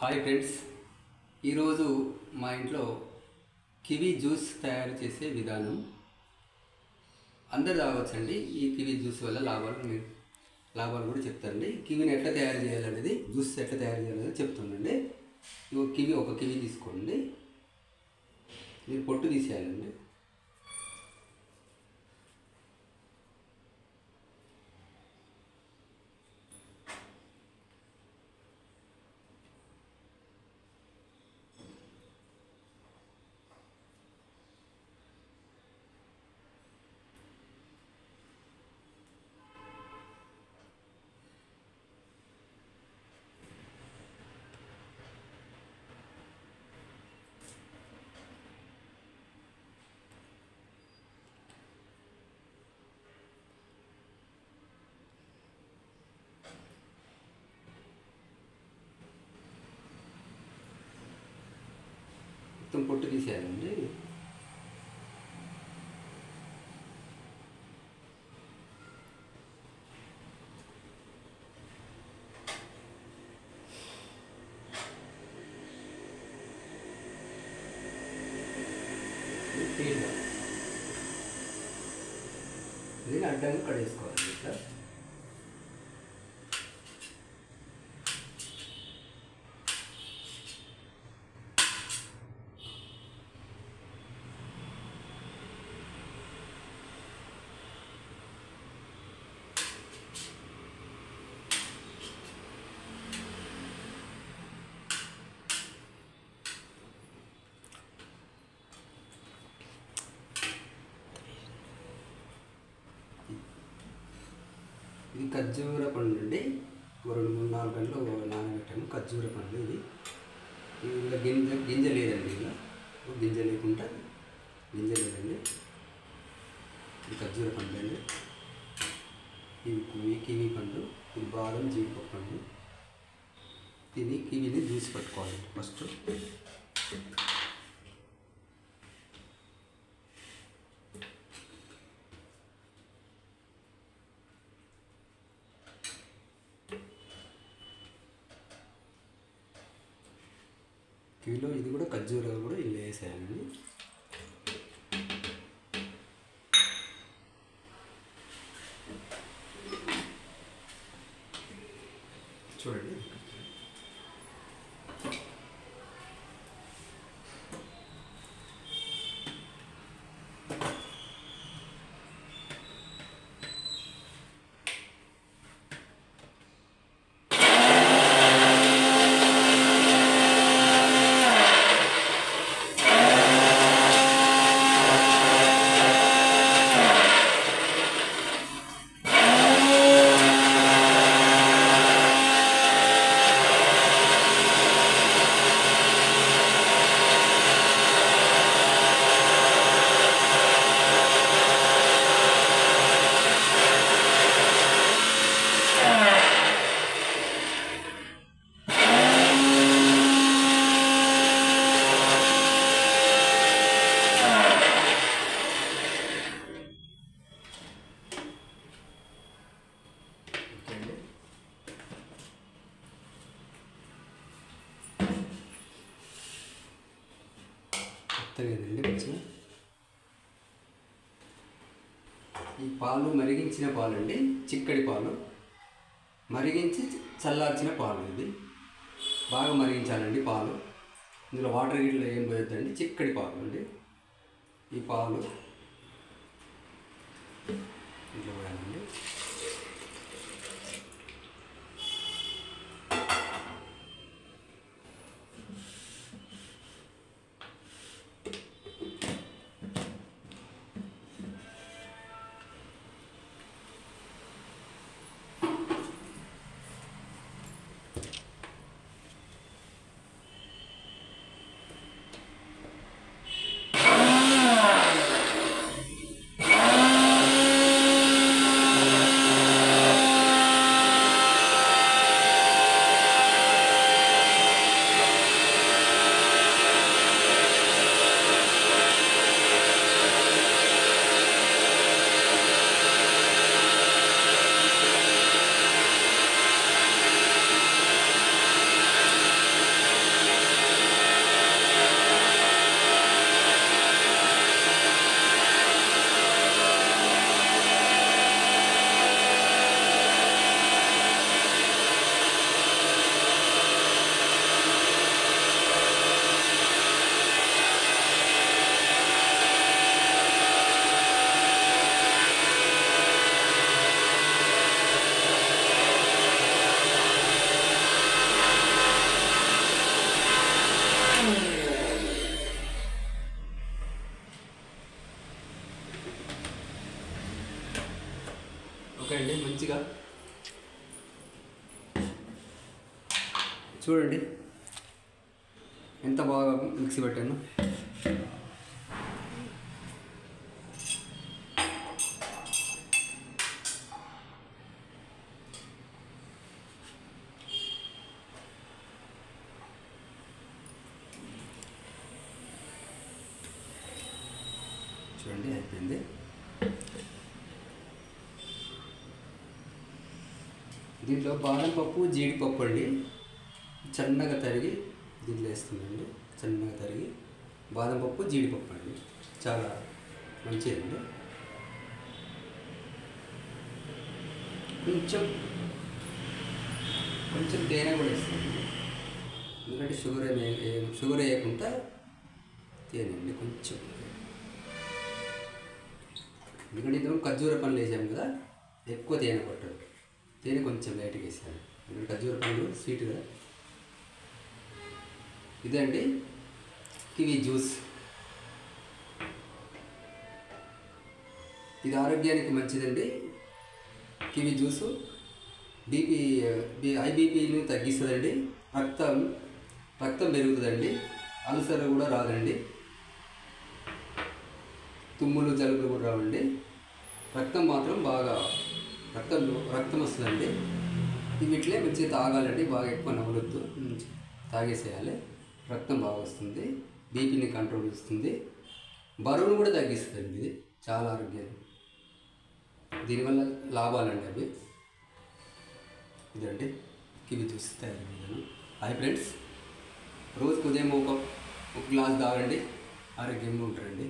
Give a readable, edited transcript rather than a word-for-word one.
Hi friends, ఈరోజు మా ఇంట్లో కివీ జ్యూస్ తయారు చేసే విధానం అందరు తాగొచ్చండి. ఈ కివీ జ్యూస్ వల్ల లాభాలు కూడా చెప్తారండి. కివీని ఎట్లా తయారు చేయాలనేది, జ్యూస్ ఎట్లా తయారు చేయాలనేది చెప్తానండి. ఒక కివీ తీసుకోండి, మీరు పొట్టు తీసేయాలండి. మొత్తం పొట్టు తీసేయాలండి. ఇది అడ్డంగా కడేసుకోవాలి ఇట్లా. ఇది ఖర్జూర పండు అండి. 2-3-4 గంటలు నానబెట్టాము. ఖర్జూర పండు ఇది. ఇలా గింజ లేదండి. ఇలా గింజ లేకుండా లేదండి. ఇది ఖర్జూర పండు అండి. ఇది కివీ పండు, ఇది బాదం జీడిపప్పు పండు. కివీని జ్యూస్ పట్టుకోవాలి ఫస్ట్. కిలో ఇది కూడా ఖర్జూర కూడా ఇలా వేసేయాలండి. చూడండి, కదండి కొంచెం. ఈ పాలు మరిగించిన పాలు అండి, చిక్కడి పాలు, మరిగించి చల్లార్చిన పాలు. ఇది బాగా మరిగించాలండి పాలు. ఇందులో వాటర్ గిట్ల ఏం పోయొద్దండి, చిక్కడి పాలు అండి. ఈ పాలు ఇట్లా పోయాలండి. చూడండి ఎంత బాగా మిక్సీ పెట్టాను. చూడండి అయిపోయింది. దీంట్లో బాదం పప్పు జీడిపప్పు అండి సన్నగా తరిగి దీంట్లో వేస్తుందండి. సన్నగా తరిగి బాదం పప్పు జీడిపప్పు అండి చాలా మంచిదండి. కొంచెం కొంచెం తేనె కూడా వేస్తుంది, ఎందుకంటే షుగర్ వేయకుండా తేనె అండి కొంచెం, ఎందుకంటే ఇందులో ఖర్జూర పండ్లు వేసాము కదా, ఎక్కువ తేనె పట్టదు. తేనె కొంచెం లైట్గా వేసాను, ఎందుకంటే ఖర్జూర పండ్లు స్వీట్ కదా. ఇదండి కివీ జ్యూస్. ఇది ఆరోగ్యానికి మంచిదండి. కివీ జ్యూసు హై బీపీని తగ్గిస్తుందండి. రక్తం పెరుగుతుందండి. అల్సర్ కూడా రాదండి. తుమ్ములు జలుబులు కూడా రావండి. రక్తం మాత్రం బాగా రక్తం వస్తుందండి. వీటిలో మంచిగా తాగాలండి. బాగా ఎక్కువ నవ్వలొద్దు, తాగేసేయాలి. రక్తం బాగా వస్తుంది, బీపీని కంట్రోల్ చేస్తుంది, బరువును కూడా తగ్గిస్తుంది. ఇది చాలా ఆరోగ్యం. దీనివల్ల లాభాలండి అవి. ఇదండి కివీ జ్యూస్ తయారు చేయాలి. హాయ్ ఫ్రెండ్స్, రోజుకు ఉదయం ఒక గ్లాస్ తాగండి, ఆరోగ్యంగా ఉంటారండి.